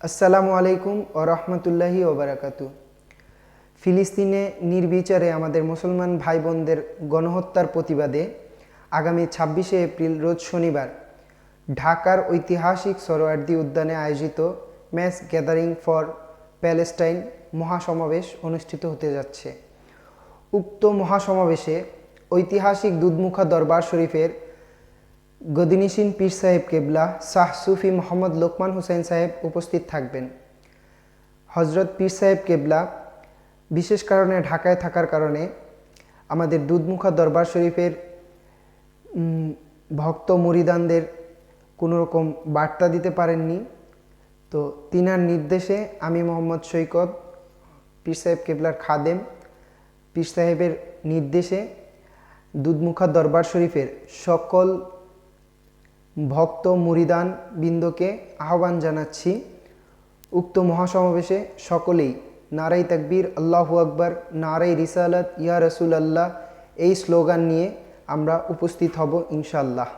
আসসালামু আলাইকুম ও রহমতুল্লাহি ওবারাকাতু। ফিলিস্তিনে নির্বিচারে আমাদের মুসলমান ভাই বোনদের গণহত্যার প্রতিবাদে আগামী 26শে এপ্রিল রোজ শনিবার ঢাকার ঐতিহাসিক সোহরাওয়ার্দী উদ্যানে আয়োজিত ম্যাস গ্যাদারিং ফর প্যালেস্টাইন মহাসমাবেশ অনুষ্ঠিত হতে যাচ্ছে। উক্ত মহাসমাবেশে ঐতিহাসিক দুধমুখা দরবার শরীফের গদিনিসিন পীর সাহেব কেবলা শাহ সুফি মোহাম্মদ লোকমান হুসাইন সাহেব উপস্থিত থাকবেন। হজরত পীর সাহেব কেবলা বিশেষ কারণে ঢাকায় থাকার কারণে আমাদের দুধমুখা দরবার শরীফের ভক্ত মুরিদানদের কোনো রকম বার্তা দিতে পারেননি। তো তিনার নির্দেশে আমি মোহাম্মদ সৈকত, পীর সাহেব কেবলার খাদেম, পীর সাহেবের নির্দেশে দুধমুখা দরবার শরীফের সকল ভক্ত মুরিদান বৃন্দকে আহ্বান জানাচ্ছি, উক্ত মহাসমাবেশে সকলেই নারাই তাকবীর, আল্লাহু আকবার, নারাই রিসালাত, ইয়া রাসূল আল্লাহ এই স্লোগান নিয়ে আমরা উপস্থিত হব ইনশাআল্লাহ।